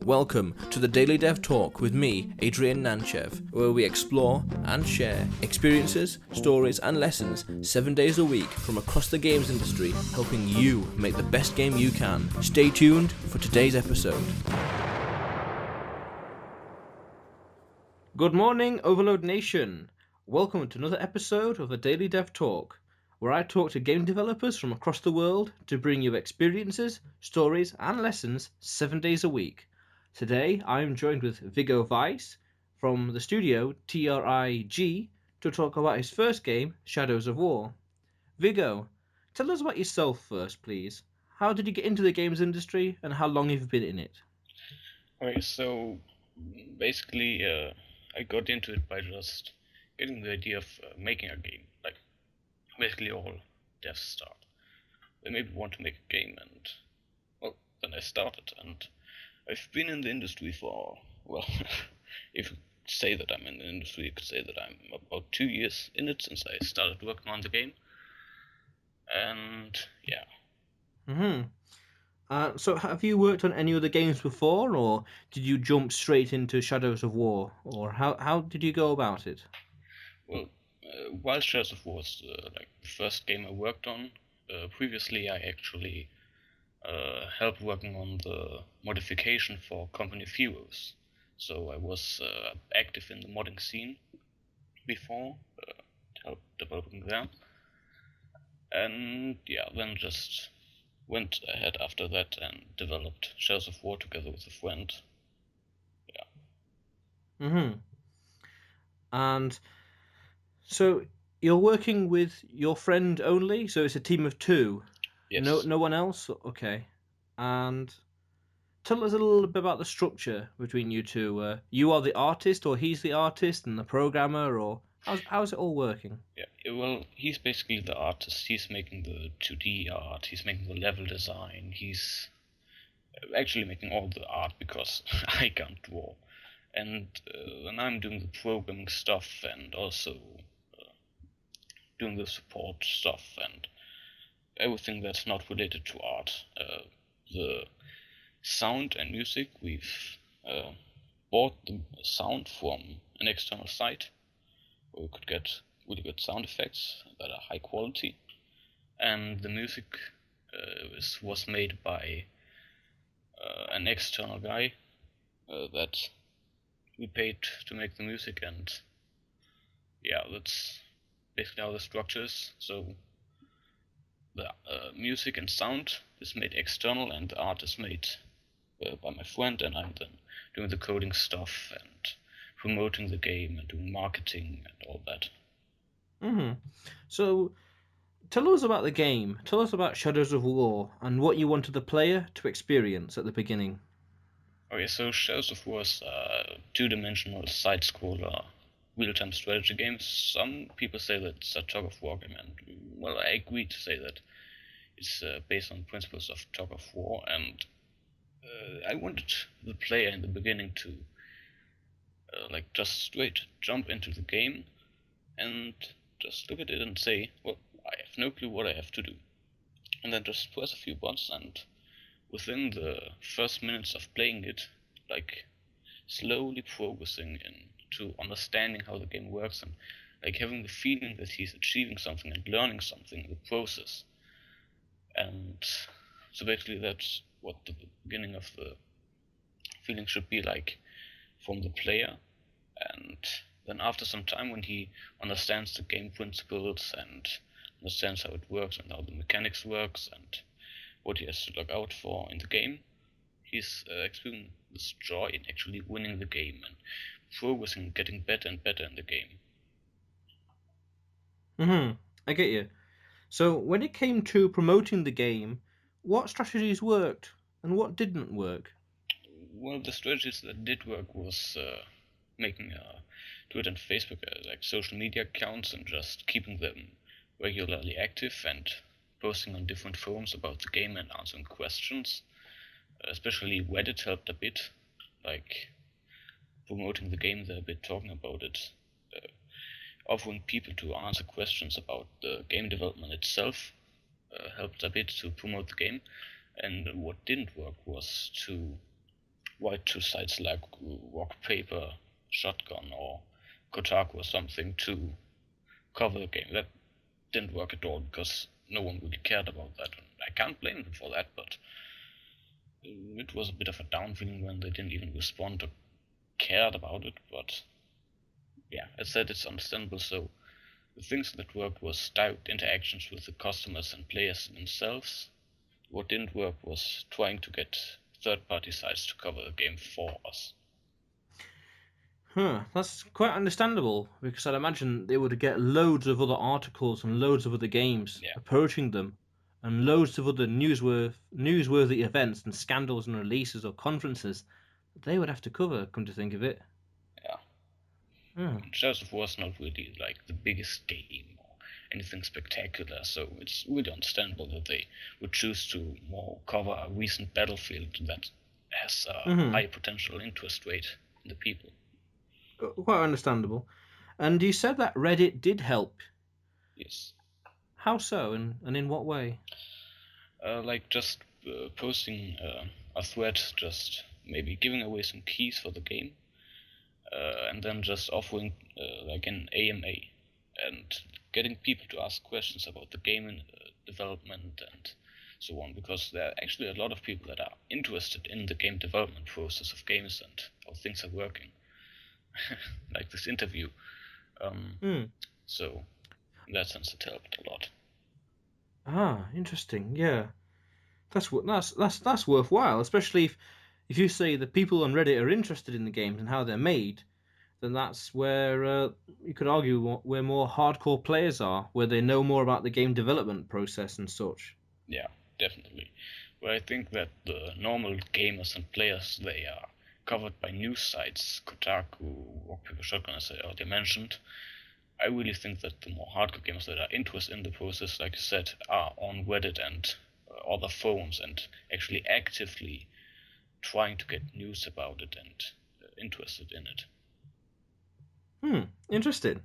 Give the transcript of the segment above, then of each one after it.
Welcome to the Daily Dev Talk with me, Adrian Nantchev, where we explore and share experiences, stories, and lessons 7 days a week from across the games industry, helping you make the best game you can. Stay tuned for today's episode. Good morning, Overload Nation. Welcome to another episode of the Daily Dev Talk, where I talk to game developers from across the world to bring you experiences, stories, and lessons 7 days a week. Today, I am joined with Viggo Weiß from the studio TRIG to talk about his first game, Shadows of War. Viggo, tell us about yourself first, please. How did you get into the games industry, and how long have you been in it? Okay, so basically, I got into it by just getting the idea of making a game. Like, basically all devs start. They maybe want to make a game, and, well, then I started. And I've been in the industry for, well, if you say that I'm in the industry, you could say that I'm about 2 years in it since I started working on the game. And, yeah. So have you worked on any other games before, or did you jump straight into Shadows of War, or how did you go about it? Well, while Shadows of War was like the first game I worked on, previously I actually helped working on the modification for Company of Heroes. So I was active in the modding scene before, helped developing there, and yeah, then just went ahead after that and developed Shadows of War together with a friend. Mm-hmm. And so you're working with your friend only, so it's a team of two. Yes. No one else. Okay. And tell us a little bit about the structure between you two. You are the artist, or he's the artist and the programmer, or how's it all working? Yeah, well, he's basically the artist. He's making the 2D art, he's making the level design, he's actually making all the art because I can't draw. And then I'm doing the programming stuff and also doing the support stuff and everything that's not related to art. The sound and music, we've bought the sound from an external site where we could get really good sound effects that are high quality. And the music was made by an external guy that we paid to make the music, and yeah, that's basically how the structure is. So the music and sound is made external, and the art is made by my friend, and I'm then doing the coding stuff and promoting the game and doing marketing and all that. Mm-hmm. So tell us about the game. Tell us about Shadows of War and what you wanted the player to experience at the beginning. Okay, so Shadows of War is a two-dimensional side-scroller real-time strategy game. Some people say that it's a tug of war game, and well, I agree to say that it's based on principles of tug of war. And I wanted the player in the beginning to like just straight jump into the game and just look at it and say, well, I have no clue what I have to do, and then just press a few buttons, and within the first minutes of playing it, like slowly progressing into understanding how the game works and like having the feeling that he's achieving something and learning something in the process. And so basically that's what the beginning of the feeling should be like from the player. And then after some time, when he understands the game principles and understands how it works and how the mechanics works and what he has to look out for in the game, he's experiencing this joy in actually winning the game and progressing, getting better and better in the game. Mm-hmm. I get you. So when it came to promoting the game, what strategies worked and what didn't work? One of the strategies that did work was making Twitter and Facebook like social media accounts and just keeping them regularly active and posting on different forums about the game and answering questions. Especially Reddit helped a bit, like promoting the game there a bit, talking about it, uh, offering people to answer questions about the game development itself helped a bit to promote the game. And what didn't work was to write to sites like Rock Paper, Shotgun, or Kotaku or something to cover the game. That didn't work at all because no one really cared about that. I can't blame them for that, but it was a bit of a down feeling when they didn't even respond or cared about it. But yeah, as I said, it's understandable. So the things that worked was direct interactions with the customers and players themselves. What didn't work was trying to get third-party sites to cover the game for us. That's quite understandable because I'd imagine they would get loads of other articles and loads of other games Yeah, approaching them, and loads of other newsworthy events and scandals and releases or conferences that they would have to cover. Come to think of it, yeah. Hmm. Shadows of War is not really like the biggest game or anything spectacular, so it's really understandable that they would choose to more cover a recent battlefield that has a hmm high potential interest rate in the people. Quite understandable. And you said that Reddit did help. Yes. How so, and in what way? Like just posting a thread, just maybe giving away some keys for the game, and then just offering like an AMA and getting people to ask questions about the game and development and so on, because there are actually a lot of people that are interested in the game development process of games and how things are working, like this interview. Um, Hmm. so in that sense, it helped a lot. Interesting. Yeah, that's worthwhile, especially if you say the people on Reddit are interested in the games and how they're made. Then that's where you could argue where more hardcore players are, where they know more about the game development process and such. Yeah, definitely. But I think that the normal gamers and players, they are covered by news sites, Kotaku, Rock Paper Shotgun, as I already mentioned. I really think that the more hardcore gamers that are interested in the process, like you said, are on Reddit and other forums and actually actively trying to get news about it and interested in it. Interesting.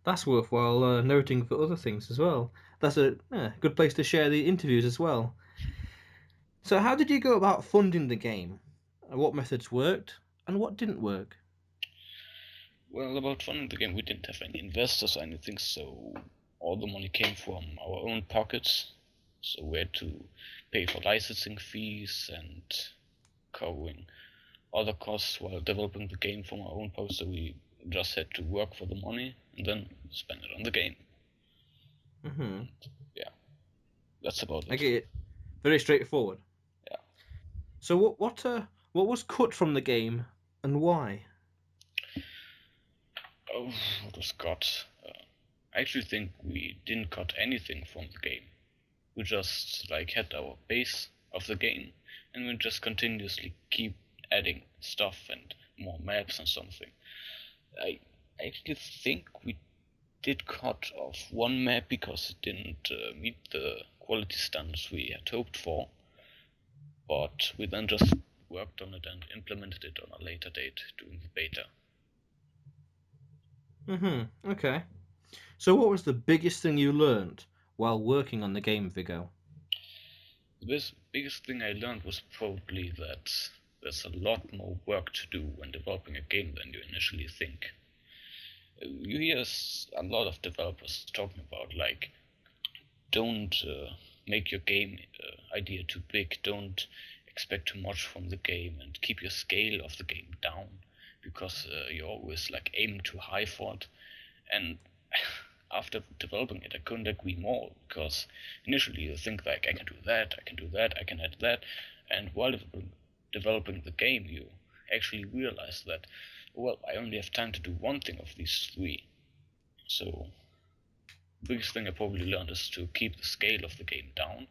That's worthwhile noting for other things as well. That's a good place to share the interviews as well. So, how did you go about funding the game? What methods worked and what didn't work? Well, about funding the game, we didn't have any investors or anything, so all the money came from our own pockets. So we had to pay for licensing fees and covering other costs while developing the game from our own pocket. So we just had to work for the money and then spend it on the game. hmm Yeah, that's about I it. get it. Very straightforward. Yeah. So, what was cut from the game and why? Oh, what was cut? I actually think we didn't cut anything from the game. We just like had our base of the game, and we just continuously keep adding stuff and more maps and something. I actually think we did cut off one map because it didn't meet the quality standards we had hoped for, but we then just worked on it and implemented it on a later date during the beta. Okay. So, what was the biggest thing you learned while working on the game, Viggo? The biggest thing I learned was probably that there's a lot more work to do when developing a game than you initially think. You hear a lot of developers talking about like don't make your game idea too big, don't expect too much from the game, and keep your scale of the game down because you're always like aiming too high for it. And after developing it, I couldn't agree more because initially you think like I can do that, I can do that, I can add that, and while developing the game, you actually realize that well, I only have time to do one thing of these three. So the biggest thing I probably learned is to keep the scale of the game down,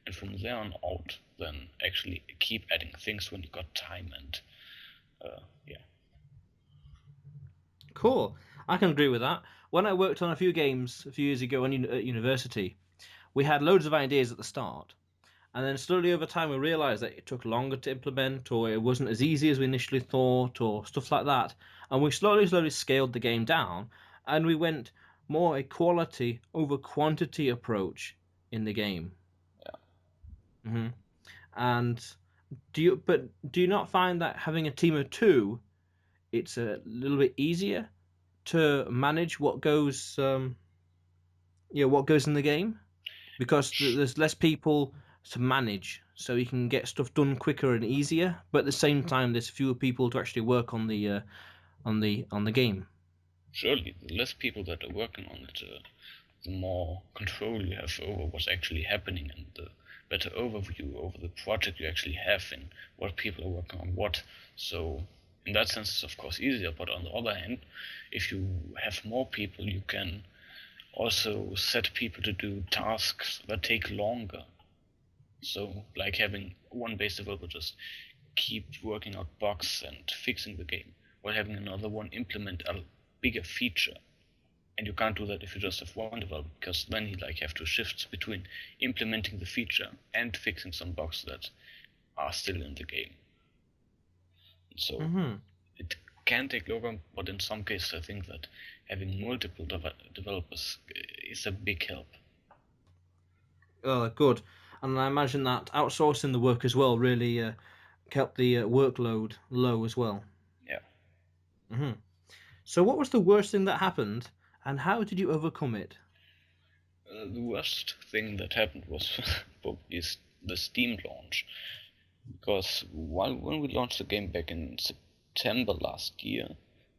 and from there on out, then actually keep adding things when you got time and yeah. Cool. I can agree with that. When I worked on a few games a few years ago at university, we had loads of ideas at the start, and then slowly over time we realised that it took longer to implement, or it wasn't as easy as we initially thought, or stuff like that. And we slowly scaled the game down, and we went more a quality over quantity approach in the game. Yeah. hmm And do you not find that having a team of two, it's a little bit easier to manage what goes in the game because there's less people to manage, so you can get stuff done quicker and easier. But at the same time, there's fewer people to actually work on the game. Surely, the less people that are working on it, the more control you have over what's actually happening and the better overview over the project you actually have and what people are working on what. So, in that sense, it's of course easier. But on the other hand, if you have more people, you can also set people to do tasks that take longer. So, like having one base developer just keep working out bugs and fixing the game, while having another one implement a bigger feature. And you can't do that if you just have one developer, because then you have to shift between implementing the feature and fixing some bugs that are still in the game. So Mm-hmm. it can take longer, but in some cases I think that having multiple developers is a big help. Good. And I imagine that outsourcing the work as well really kept the workload low as well. Yeah. Hmm. So, what was the worst thing that happened, and how did you overcome it? The worst thing that happened was probably the Steam launch, because when we launched the game back in September last year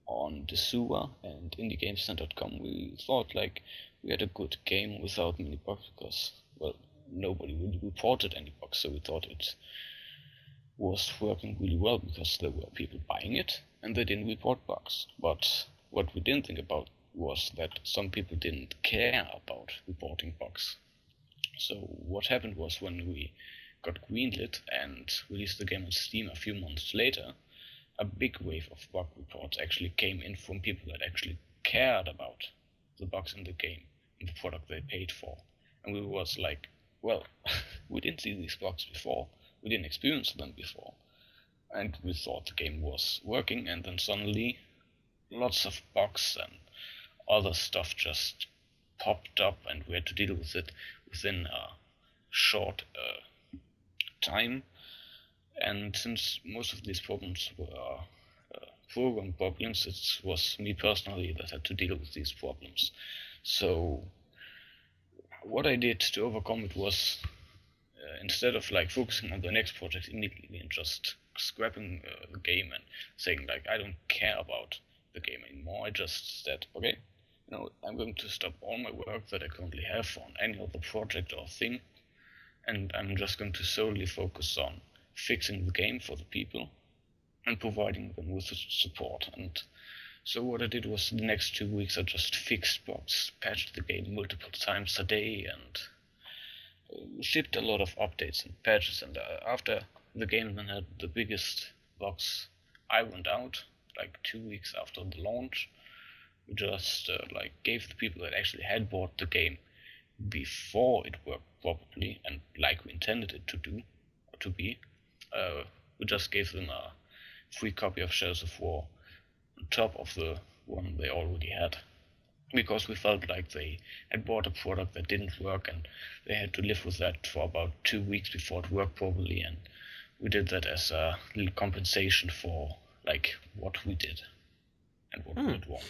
on Desua and IndieGamesCenter.com, we thought we had a good game without many bugs because, well, nobody really reported any bugs, so we thought it was working really well because there were people buying it and they didn't report bugs. But what we didn't think about was that some people didn't care about reporting bugs. So what happened was when we got greenlit and released the game on Steam a few months later, a big wave of bug reports actually came in from people that actually cared about the bugs in the game and the product they paid for. And we was like, well, we didn't see these bugs before, we didn't experience them before, and we thought the game was working, and then suddenly lots of bugs and other stuff just popped up, and we had to deal with it within a short time. And since most of these problems were program problems, it was me personally that had to deal with these problems. So what I did to overcome it was instead of focusing on the next project immediately and just scrapping the game and saying I don't care about the game anymore, I just said, okay, I'm going to stop all my work that I currently have on any other project or thing, and I'm just going to solely focus on fixing the game for the people and providing them with support. And so what I did was the next 2 weeks I just fixed bugs, patched the game multiple times a day, and shipped a lot of updates and patches. And after the game then had the biggest bugs, I went out 2 weeks after the launch. We just gave the people that actually had bought the game before it worked properly and like we intended it to do or to be. We just gave them a free copy of Shadows of War on top of the one they already had, because we felt like they had bought a product that didn't work and they had to live with that for about 2 weeks before it worked properly, and we did that as a little compensation for what we did and what we Hmm. did wrong.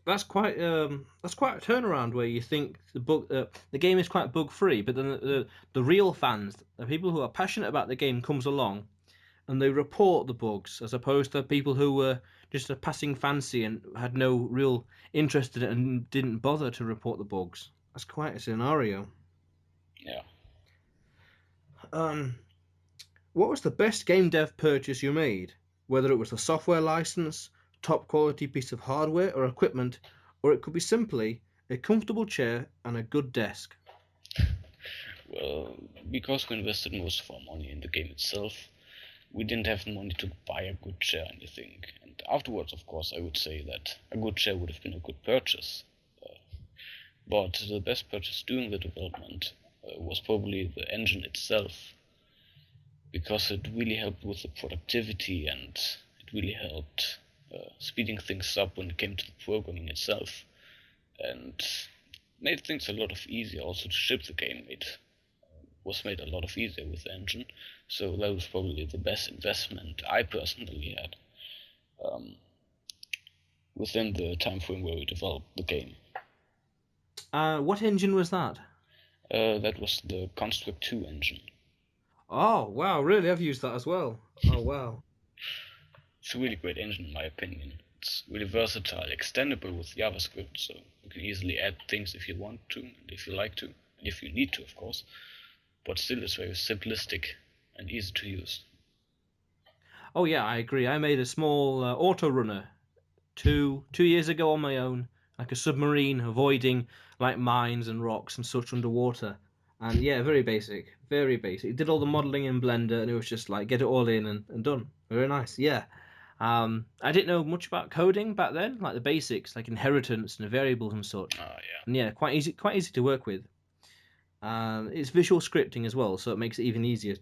That's quite a turnaround where you think the game is quite bug free, but then the real fans, the people who are passionate about the game, comes along and they report the bugs, as opposed to people who were just a passing fancy and had no real interest in it and didn't bother to report the bugs. That's quite a scenario. Yeah. Um, what was the best game dev purchase you made? Whether it was a software license, top quality piece of hardware or equipment, or it could be simply a comfortable chair and a good desk. Well, because we invested most of our money in the game itself, we didn't have the money to buy a good chair or anything. And afterwards, of course, I would say that a good chair would have been a good purchase. But the best purchase during the development was probably the engine itself, because it really helped with the productivity and it really helped speeding things up when it came to the programming itself, and made things a lot of easier also to ship the game. It was made a lot of easier with the engine, So that was probably the best investment I personally had within the time frame where we developed the game. What engine was that? That was the Construct 2 engine. Oh, wow, really? I've used that as well. Oh, wow. It's a really great engine in my opinion. It's really versatile, extendable with JavaScript, so you can easily add things if you want to, if you like to, if you need to, of course. But still, it's very simplistic and easy to use. Oh, yeah, I agree. I made a small auto runner 2 years ago on my own, like a submarine avoiding like mines and rocks and such underwater. And yeah, very basic, very basic. Did all the modeling in Blender, and it was just like get it all in and done. Very nice. Yeah. I didn't know much about coding back then, like the basics, like inheritance and variables and such. Yeah. And yeah, quite easy to work with. It's visual scripting as well, so it makes it even easier.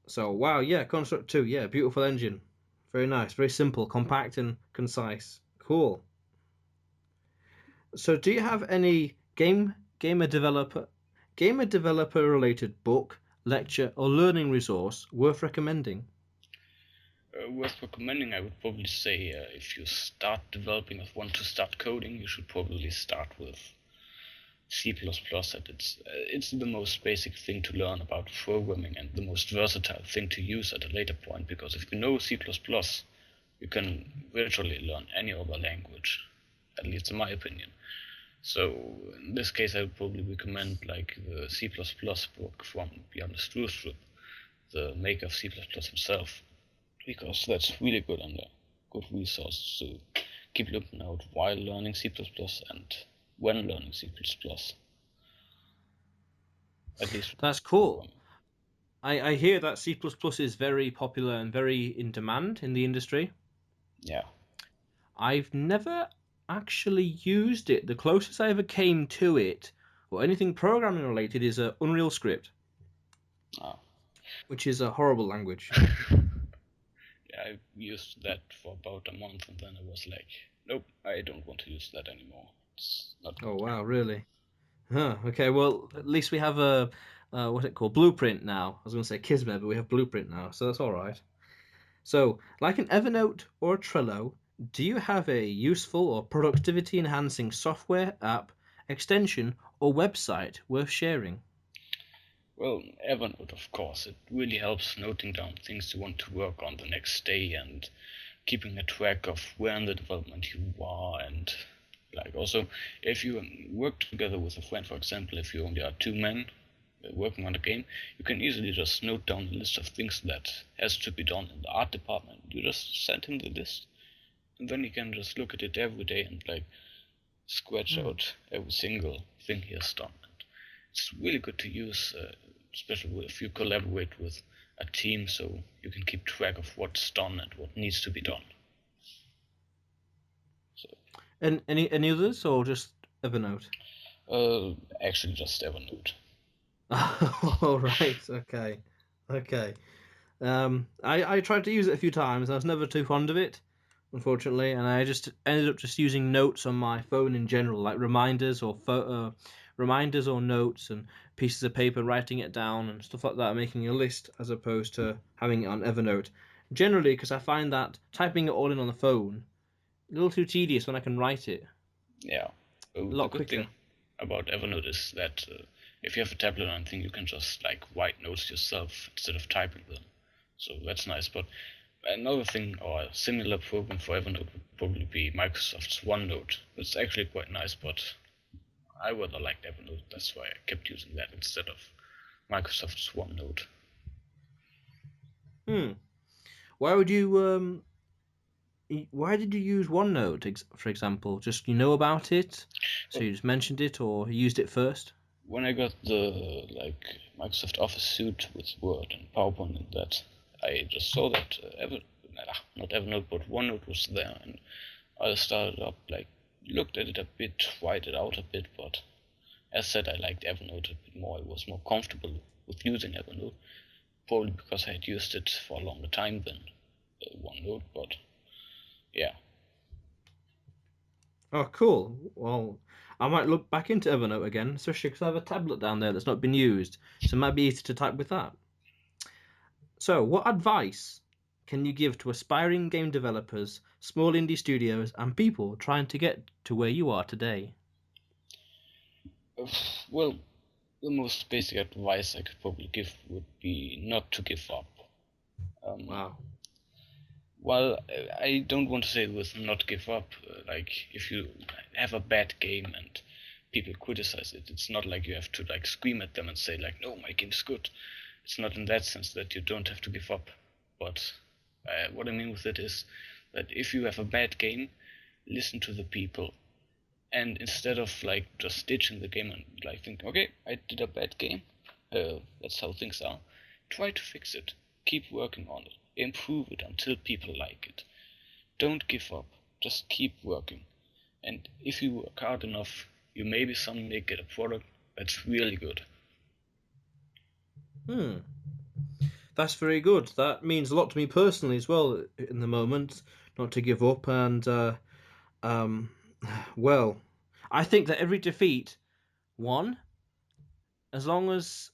So wow, yeah, Construct 2, yeah, beautiful engine. Very nice, very simple, compact and concise. Cool. So, do you have any gamer developer related book, lecture, or learning resource worth recommending? Worth recommending, I would probably say if you start developing or want to start coding, you should probably start with C++. And it's the most basic thing to learn about programming and the most versatile thing to use at a later point. Because if you know C++, you can virtually learn any other language, at least in my opinion. So in this case, I would probably recommend like the C++ book from Beyond the Strustrup, the maker of C++ himself, because that's really good and a good resource to keep looking out while learning C++ and when learning C++. At least That's cool. I hear that C++ is very popular and very in demand in the industry. yeah. I've never actually used it. The closest I ever came to it, or anything programming related, is a Unreal Script, Ah. which is a horrible language. Yeah, I used that for about a month and then I was like, nope, I don't want to use that anymore. It's not Oh good. wow, really? Huh. Okay, well, at least we have a what's it called? Blueprint now. I was going to say Kismet, but we have Blueprint now, so that's all right. So, like an Evernote or a Trello, do you have a useful or productivity enhancing software, app, extension, or website worth sharing? Well, Evernote, of course, it really helps noting down things you want to work on the next day and keeping a track of where in the development you are. And like also, if you work together with a friend, for example, if you only are two men working on a game, you can easily just note down a list of things that has to be done in the art department. You just send him the list, and then he can just look at it every day and like scratch Hmm. out every single thing he has done. And it's really good to use, especially if you collaborate with a team, so you can keep track of what's done and what needs to be done. So, And any others, or just Evernote? actually, just Evernote. All right. Okay. Okay. I tried to use it a few times. I was never too fond of it, unfortunately, and I just ended up just using notes on my phone in general, like reminders or notes and pieces of paper, writing it down and stuff like that, making a list as opposed to having it on Evernote. Generally, because I find that typing it all in on the phone a little too tedious when I can write it Yeah. a The lot good thing quicker. about Evernote is that if you have a tablet or anything, you can just like write notes yourself instead of typing them. So that's nice. But another thing or a similar program for Evernote would probably be Microsoft's OneNote. It's actually quite nice, but I rather liked Evernote. That's why I kept using that instead of Microsoft's OneNote. Hmm. Why would you why did you use OneNote, for example? Just you know about it, so But you just mentioned it or used it first? when I got the like Microsoft Office suite with Word and PowerPoint and that, I just saw that not Evernote but OneNote was there, and I started up like looked at it a bit, tried it out a bit, but as said, I liked Evernote a bit more. I was more comfortable with using Evernote, probably because I had used it for a longer time than OneNote. But yeah, Oh, cool. Well, I might look back into Evernote again, especially because I have a tablet down there that's not been used, so it might be easy to type with that. So, what advice can you give to aspiring game developers, small indie studios, and people trying to get to where you are today? Well, the most basic advice I could probably give would be not to give up. Um, Wow. Well, I don't want to say with not give up. Like if you have a bad game and people criticize it, it's not like you have to like scream at them and say like, "No, my game's good." It's not in that sense that you don't have to give up. But what I mean with it is that if you have a bad game, listen to the people, and instead of like just ditching the game and like think, "Okay, I did a bad game. That's how things are." Try to fix it. Keep working on it. Improve it until people like it. Don't give up. Just keep working. And if you work hard enough, you maybe someday get a product that's really good. Hmm. That's very good. That means a lot to me personally as well in the moment, not to give up. And, um, well, I think that every defeat, one, as long as,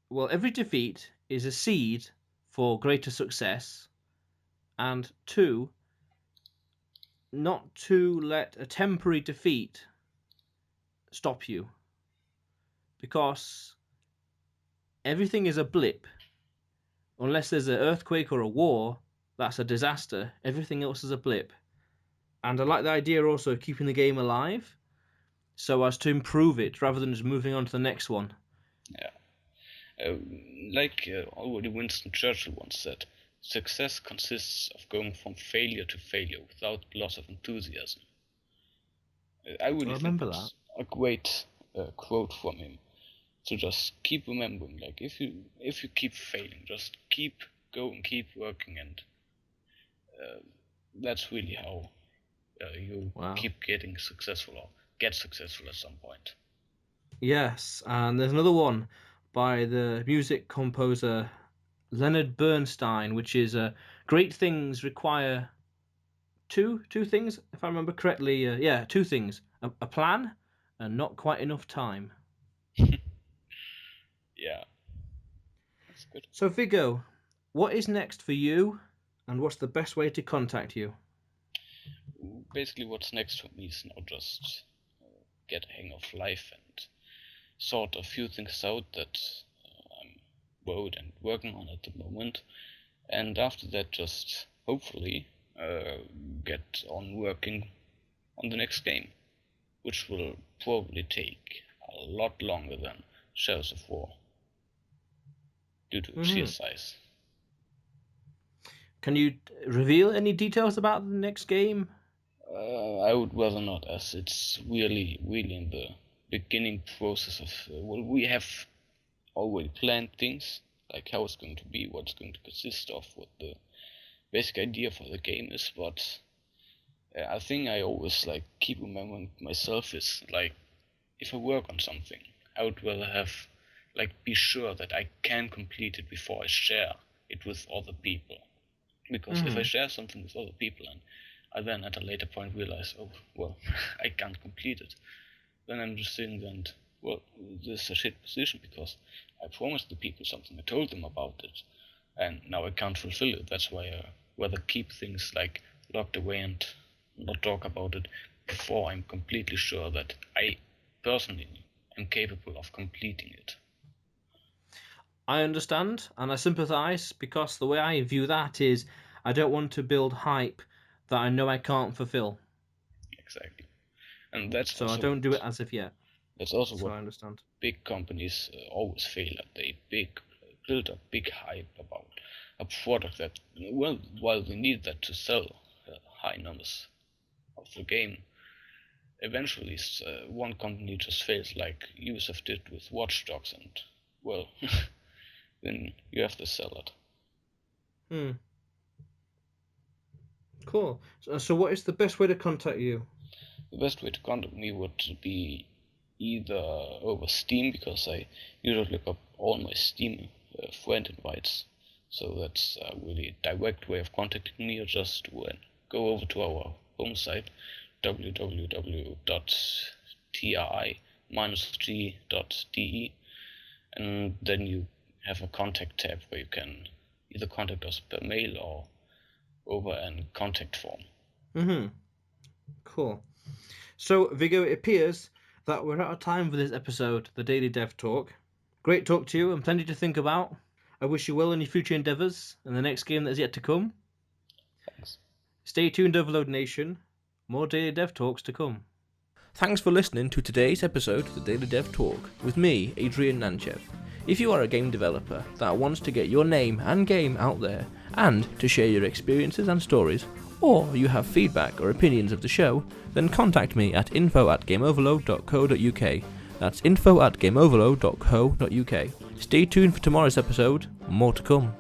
well, every defeat is a seed for greater success. And two, not to let a temporary defeat stop you. Because everything is a blip. Unless there's an earthquake or a war, that's a disaster. Everything else is a blip. And I like the idea also of keeping the game alive so as to improve it rather than just moving on to the next one. Yeah. Uh, like already Winston Churchill once said, success consists of going from failure to failure without loss of enthusiasm. I I really think remember that. that's a great quote from him. So just keep remembering, like if you keep failing, just keep going, keep working, and uh, that's really how you Wow. keep getting successful or get successful at some point. Yes, and there's another one by the music composer Leonard Bernstein, which is great things require two things, if I remember correctly. Yeah, two things: a plan and not quite enough time. Yeah, that's good. So, Vigo, what is next for you, and what's the best way to contact you? Basically, what's next for me is now just get a hang of life and sort a few things out that I'm wrote and working on at the moment, and after that, just hopefully uh, get on working on the next game, which will probably take a lot longer than Shadows of War due to its sheer Hmm. size. Can you reveal any details about the next game? I would rather not, as it's really in the beginning process of. Well, we have already planned things, like how it's going to be, what it's going to consist of, what the basic idea for the game is. But I think I always like keep remembering myself is like if I work on something, I would rather have like be sure that I can complete it before I share it with other people. Because if I Hmm. share something with other people and I then at a later point realize, oh well, I can't complete it, then I'm just sitting there and well, this is a shit position because I promised the people something, I told them about it, and now I can't fulfill it. That's why I rather keep things like locked away and not talk about it before I'm completely sure that I personally am capable of completing it. I understand and I sympathise because the way I view that is I don't want to build hype that I know I can't fulfill. Exactly, and that's So I also don't do it what as of yet. that's also So what I understand. big companies always fail at. They build a big hype about a product that, well, while they need that to sell high numbers of the game, eventually one company just fails, like Ubisoft did with Watch Dogs, and well, then you have to sell it. Hmm. Cool. So what is the best way to contact you? The best way to contact me would be either over Steam, because I usually look up all my Steam friend invites. So that's a really direct way of contacting me, or just go over to our home site www.tri-g.de, and then you have a contact tab where you can either contact us per mail or over a contact form. Mm-hmm. Cool. So, Viggo, it appears that we're out of time for this episode, the Daily Dev Talk. Great talk to you and plenty to think about. I wish you well in your future endeavours and the next game that is yet to come. Thanks. Stay tuned, Overload Nation. More Daily Dev Talks to come. Thanks for listening to today's episode of the Daily Dev Talk with me, Adrian Nantchev. If you are a game developer that wants to get your name and game out there and to share your experiences and stories, or you have feedback or opinions of the show, then contact me at info@gameoverload.co.uk. That's info@gameoverload.co.uk. Stay tuned for tomorrow's episode, more to come.